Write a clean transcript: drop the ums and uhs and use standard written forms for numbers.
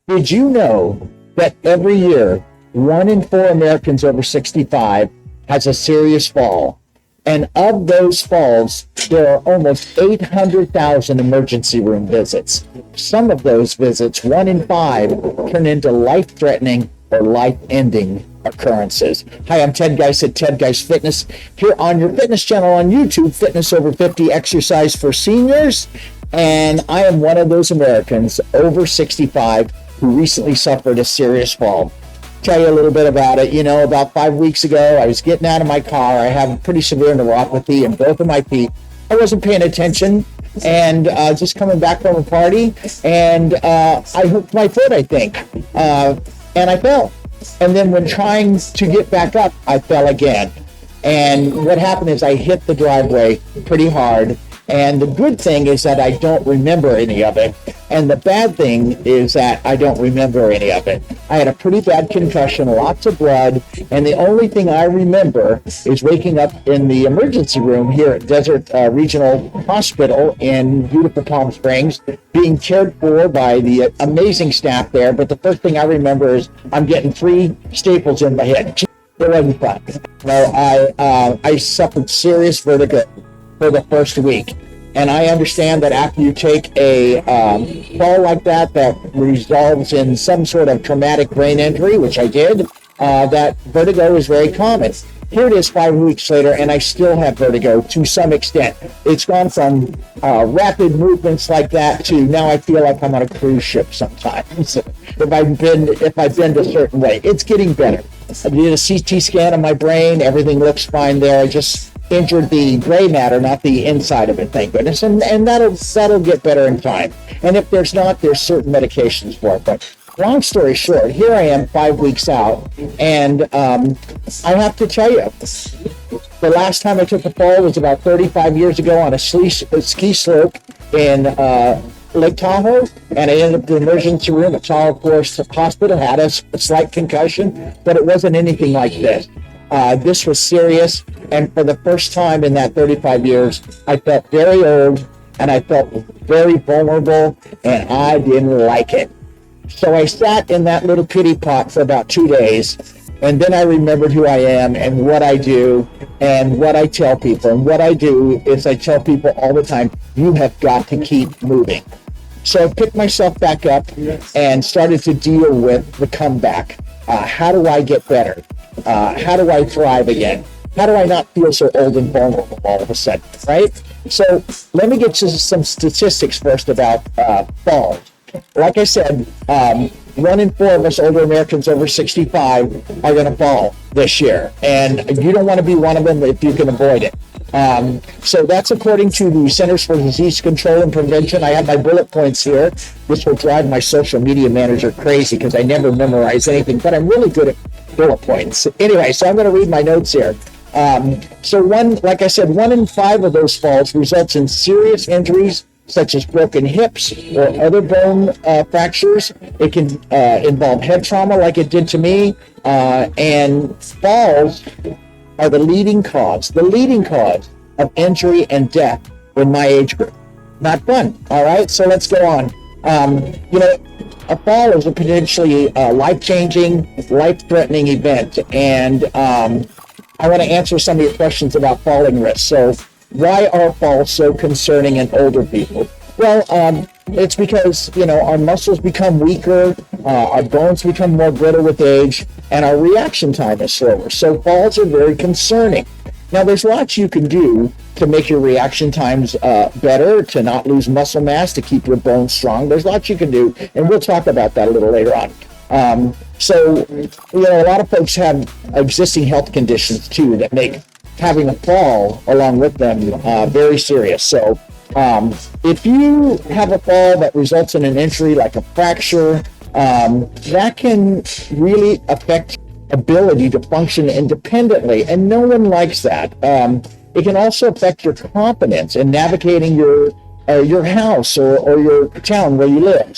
Did you know that every year, 1 in 4 Americans over 65 has a serious fall? And of those falls, there are almost 800,000 emergency room visits. Some of those visits, 1 in 5, turn into life-threatening or life-ending occurrences. Hi, I'm Ted Geis at Ted Geis Fitness, here on your fitness channel on YouTube, Fitness Over 50 Exercise for Seniors. And I am one of those Americans over 65 who recently suffered a serious fall. Tell you a little bit about it. You know, about 5 weeks ago, I was getting out of my car. I have pretty severe neuropathy in both of my feet. I wasn't paying attention and just coming back from a party, and I hooked my foot, I think, and I fell. And then when trying to get back up, I fell again. And what happened is I hit the driveway pretty hard. And the good thing is that I don't remember any of it. And the bad thing is that I don't remember any of it. I had a pretty bad concussion, lots of blood, and the only thing I remember is waking up in the emergency room here at Desert Regional Hospital in beautiful Palm Springs, being cared for by the amazing staff there. But the first thing I remember is I'm getting 3 staples in my head. It wasn't fun. No, I suffered serious vertigo for the first week. And I understand that after you take a fall like that resolves in some sort of traumatic brain injury, which I did, that vertigo is very common. Here it is 5 weeks later, and I still have vertigo to some extent. It's gone from rapid movements like that to now I feel like I'm on a cruise ship sometimes. if I've been a certain way, it's getting better. I did a CT scan of my brain. Everything looks fine there. I just injured the gray matter, not the inside of it, thank goodness. And that'll get better in time. And if there's not, there's certain medications for it. But long story short, here I am 5 weeks out, and I have to tell you, the last time I took a fall was about 35 years ago on a ski slope in Lake Tahoe, and I ended up in the emergency room at Tahoe Forest Hospital, had a slight concussion, but it wasn't anything like this. This was serious, and for the first time in that 35 years, I felt very old, and I felt very vulnerable, and I didn't like it. So I sat in that little pity pot for about 2 days, and then I remembered who I am and what I do and what I tell people. And what I do is I tell people all the time, you have got to keep moving. So I picked myself back up and started to deal with the comeback. How do I get better? How do I thrive again? How do I not feel so old and vulnerable all of a sudden, right? So let me get to some statistics first about falls. Like I said, 1 in 4 of us older Americans over 65 are going to fall this year. And you don't want to be one of them if you can avoid it. So that's according to the Centers for Disease Control and Prevention. I have my bullet points here. This will drive my social media manager crazy because I never memorize anything, but I'm really good at bullet points. Anyway, so I'm going to read my notes here. So like I said, 1 in 5 of those falls results in serious injuries such as broken hips or other bone fractures. It can involve head trauma like it did to me, and falls are the leading cause of injury and death in my age group. Not fun. All right, so let's go on. A fall is a potentially life-changing, life-threatening event, and I want to answer some of your questions about falling risk. So why are falls so concerning in older people? Well, it's because, our muscles become weaker, our bones become more brittle with age, and our reaction time is slower. So falls are very concerning. Now, there's lots you can do to make your reaction times better, to not lose muscle mass, to keep your bones strong. There's lots you can do, and we'll talk about that a little later on. So, a lot of folks have existing health conditions, too, that make having a fall along with them very serious. So if you have a fall that results in an injury like a fracture, that can really affect ability to function independently, and no one likes that. It can also affect your confidence in navigating your house or your town where you live.